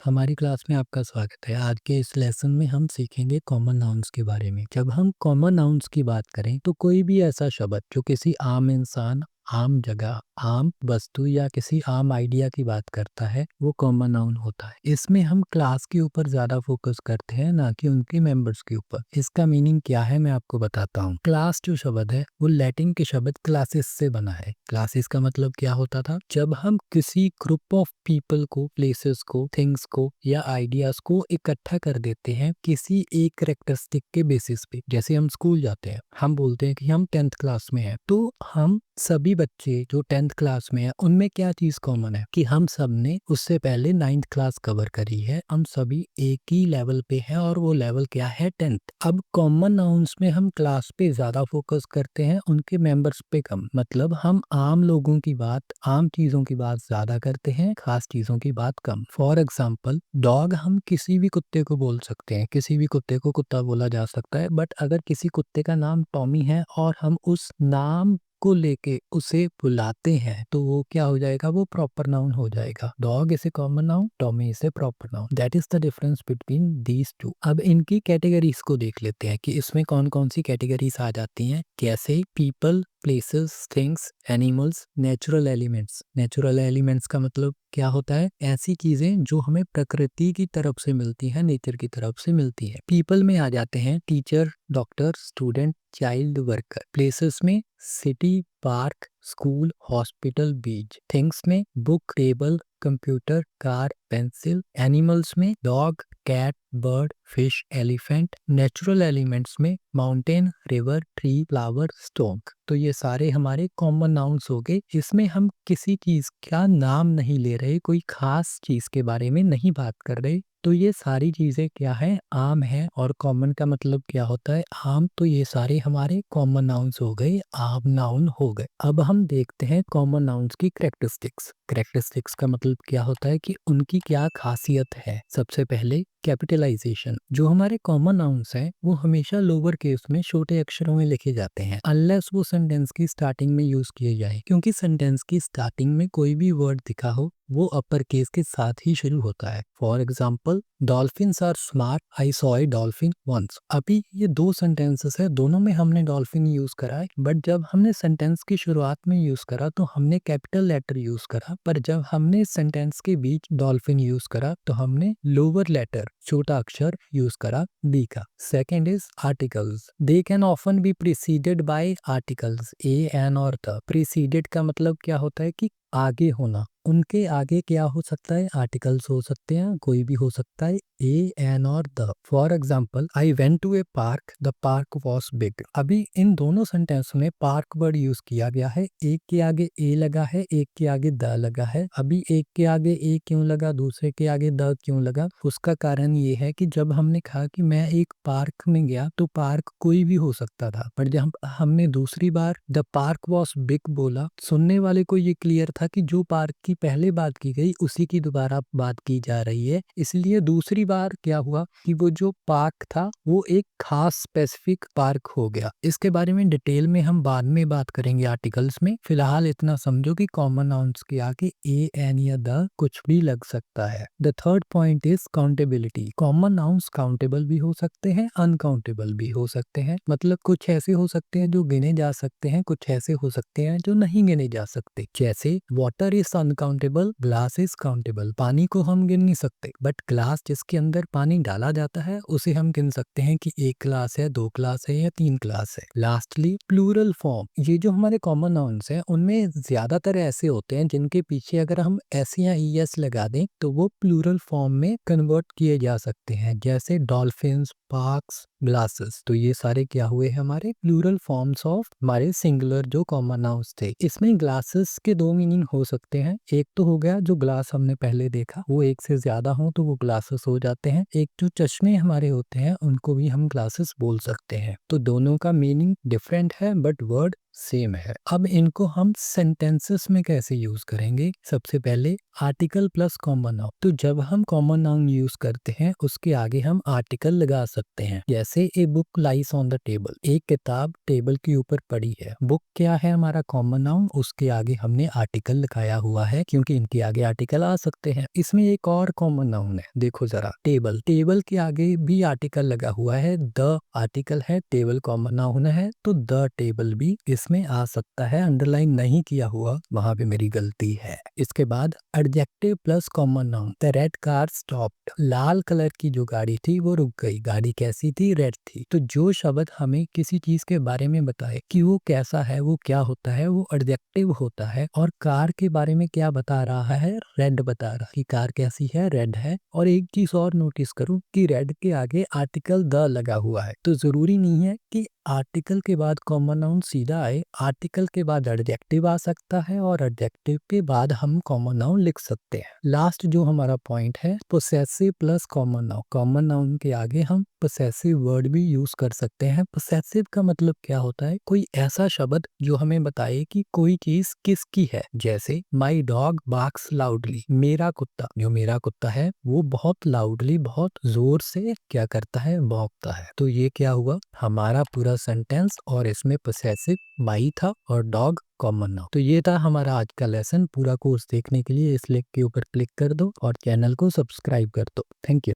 हमारी क्लास में आपका स्वागत है। आज के इस लेसन में हम सीखेंगे कॉमन नाउन्स के बारे में। जब हम कॉमन नाउन्स की बात करें तो कोई भी ऐसा शब्द जो किसी आम इंसान, आम जगह, आम वस्तु या किसी आम आइडिया की बात करता है वो कॉमन नाउन होता है। इसमें हम क्लास के ऊपर ज़्यादा फोकस करते हैं ना कि उनके मेंबर्स के ऊपर। इसका मीनिंग क्या है मैं आपको बताता हूँ। क्लास जो शब्द है वो लैटिन के शब्द क्लासेस से बना है। क्लासेस का मतलब क्या होता था? जब हम किसी ग्रुप ऑफ पीपल को, प्लेसेस को, थिंग्स को या आइडियाज को इकट्ठा कर देते हैं किसी एक कैरेक्टरिस्टिक के बेसिस पे। जैसे हम स्कूल जाते हैं, हम बोलते हैं कि हम 10th क्लास में हैं, तो हम सभी बच्चे जो 10th क्लास में है उनमें क्या चीज कॉमन है कि हम सब ने उससे पहले 9th क्लास कवर करी है। हम सभी एक ही लेवल पे हैं और वो लेवल क्या है? 10th। अब कॉमन नाउन्स में हम क्लास पे ज्यादा फोकस करते हैं, उनके मेंबर्स पे कम। मतलब हम आम लोगों की बात, आम चीजों की बात ज्यादा करते हैं, खास चीजों की बात कम। फॉर एग्जाम्पल डॉग, हम किसी भी कुत्ते को बोल सकते हैं, किसी भी कुत्ते को कुत्ता बोला जा सकता है। बट अगर किसी कुत्ते का नाम टॉमी है और हम उस नाम को लेके उसे बुलाते हैं तो वो क्या हो जाएगा? वो प्रॉपर नाउन हो जाएगा। Dog is a common noun, Tommy is a proper noun. That is the difference between these two. अब इनकी कैटेगरीज को देख लेते हैं कि इसमें कौन कौन सी कैटेगरीज आ जाती हैं। कैसे? People, places, things, animals, natural elements. Natural elements का मतलब क्या होता है? ऐसी चीजें जो हमें प्रकृति की तरफ से मिलती हैं, नेचर की तरफ से मिलती है। पीपल में आ जाते हैं teacher, doctor, student, child, worker. Places में city, park, school, hospital, beach. Things में book, table, computer, car, pencil. Animals में dog, cat, bird, fish, elephant. Natural elements में mountain, river, tree, flower, stone. तो ये सारे हमारे कॉमन नाउन्स हो गए। इसमें हम किसी चीज का नाम नहीं ले रहे, कोई खास चीज के बारे में नहीं बात कर रहे। तो ये सारी चीजें क्या है? आम है। और कॉमन का मतलब क्या होता है? आम। तो ये सारे हमारे कॉमन नाउन्स हो गए, आम नाउन हो गए। अब हम देखते हैं कॉमन नाउन्स की कैरेक्टरिस्टिक्स। कैरेक्टरिस्टिक्स का मतलब क्या होता है कि उनकी क्या खासियत है। सबसे पहले कैपिटलाइजेशन। जो हमारे कॉमन नाउन्स हैं वो हमेशा लोअर केस में, छोटे अक्षरों में लिखे जाते हैं, अनलेस वो सेंटेंस की स्टार्टिंग में यूज किए जाए। क्योंकि सेंटेंस की स्टार्टिंग में कोई भी वर्ड दिखा हो वो अपर केस के साथ ही शुरू होता है। For example, dolphins are smart, I saw a dolphin once. अभी ये दो सेंटेंसेस है, दोनों में हमने डॉल्फिन यूज करा है। बट जब हमने सेंटेंस की शुरुआत में यूज करा तो हमने कैपिटल लेटर यूज करा, पर जब हमने सेंटेंस के बीच डॉल्फिन यूज करा तो हमने लोअर लेटर, छोटा अक्षर यूज करा, डी का। Second is articles. They can often be preceded by articles, a, an और द। प्रीसीडेड का मतलब क्या होता है कि आगे होना। उनके आगे क्या हो सकता है? आर्टिकल्स हो सकते हैं, कोई भी हो सकता है, ए, एन और the. For example, I went to a park, the park was big. अभी इन दोनों सेंटेंस में पार्क वर्ड यूज किया गया है। एक के आगे ए लगा है, एक के आगे द लगा है। अभी एक के आगे ए क्यों लगा, दूसरे के आगे द क्यों लगा? उसका कारण ये है कि जब हमने कहा कि मैं एक पार्क में गया तो पार्क कोई भी हो सकता था, पर जब हमने दूसरी बार द पार्क वॉज बिग बोला, सुनने वाले को ये क्लियर था कि जो पार्क की पहले बात की गई उसी की दोबारा बात की जा रही है। इसलिए दूसरी बार क्या हुआ कि वो जो पार्क था वो एक खास स्पेसिफिक पार्क हो गया। इसके बारे में डिटेल में हम बाद में बात करेंगे आर्टिकल्स में। फिलहाल इतना समझो कि कॉमन नाउन्स के आगे ए, एन या द कुछ भी लग सकता है। The third point is accountability. Common nouns countable भी हो सकते हैं, अनकाउंटेबल भी हो सकते हैं। मतलब कुछ ऐसे हो सकते हैं जो गिने जा सकते हैं, कुछ ऐसे हो सकते हैं जो नहीं गिने जा सकते। जैसे water is uncountable, glass is countable. पानी को हम गिन नहीं सकते, बट ग्लास जिसके अंदर पानी डाला जाता है उसे हम गिन सकते हैं कि एक ग्लास है, दो ग्लास है या तीन ग्लास है। Lastly plural form. ये जो हमारे कॉमन नाउन्स हैं उनमें ज्यादातर ऐसे होते हैं जिनके पीछे अगर हम एस या ई एस लगा दें तो वो प्लूरल फॉर्म में कन्वर्ट किए जा सकते हैं। जैसे डॉल्फिन्स, पार्क्स, ग्लासेस। तो ये सारे क्या हुए हमारे प्लूरल फॉर्म्स ऑफ हमारे सिंगुलर जो कॉमन नाउन्स थे। इसमें ग्लासेस के दो मीनिंग हो सकते हैं। एक तो हो गया जो ग्लास हमने पहले देखा, वो एक से ज्यादा हो तो वो ग्लासेस हो जाते हैं। एक जो चश्मे हमारे होते हैं उनको भी हम ग्लासेस बोल सकते हैं। तो दोनों का मीनिंग डिफरेंट है बट वर्ड सेम है। अब इनको हम सेंटेंसेस में कैसे यूज करेंगे? सबसे पहले आर्टिकल प्लस कॉमन नाउन। तो जब हम कॉमन नाउन यूज करते हैं उसके आगे हम आर्टिकल लगा सकते हैं। जैसे a book lies on the table, एक किताब टेबल के ऊपर पड़ी है। बुक क्या है? हमारा कॉमन नाउन, उसके आगे हमने आर्टिकल लगाया हुआ है क्योंकि इनके आगे आर्टिकल आ सकते हैं। इसमें एक और कॉमन नाउन है, देखो जरा, टेबल। टेबल के आगे भी आर्टिकल लगा हुआ है, द आर्टिकल है, टेबल कॉमन नाउन है, तो द टेबल भी इसमें आ सकता है। अंडरलाइन नहीं किया हुआ, वहां पे मेरी गलती है। इसके बाद adjective plus common noun. The red car stopped, Lal colour की जो गाड़ी थी वो रुक गई। गाड़ी कैसी थी? रेड थी। तो जो शब्द हमें किसी चीज के बारे में बताए कि वो कैसा है, वो क्या होता है, वो एडजेक्टिव होता है। और कार के बारे में क्या बता रहा है? रेड बता रहा है कि कार कैसी है, रेड है। और एक चीज और नोटिस करो कि रेड के आगे आर्टिकल द लगा हुआ है। तो जरूरी नहीं है कि आर्टिकल के बाद कॉमन नाउन सीधा आए, आर्टिकल के बाद एडजेक्टिव आ सकता है और एडजेक्टिव के बाद हम कॉमन नाउन लिख सकते हैं। लास्ट जो हमारा पॉइंट है, possessive plus common noun. Common noun के आगे हम पोसेसिव वर्ड भी यूज कर सकते हैं। पोसेसिव का मतलब क्या होता है? कोई ऐसा शब्द जो हमें बताए कि कोई चीज किसकी है। जैसे माई डॉग बार्क्स लाउडली, मेरा कुत्ता, जो मेरा कुत्ता है वो बहुत लाउडली, बहुत जोर से क्या करता है? भौंकता है। तो ये क्या हुआ? हमारा पूरा सेंटेंस, और इसमें पोसेसिव माई था और डॉग कॉमन नाउन। तो ये था हमारा आज का लेसन। पूरा कोर्स देखने के लिए इस लिंक के ऊपर क्लिक कर दो और चैनल को सब्सक्राइब कर दो। Thank you.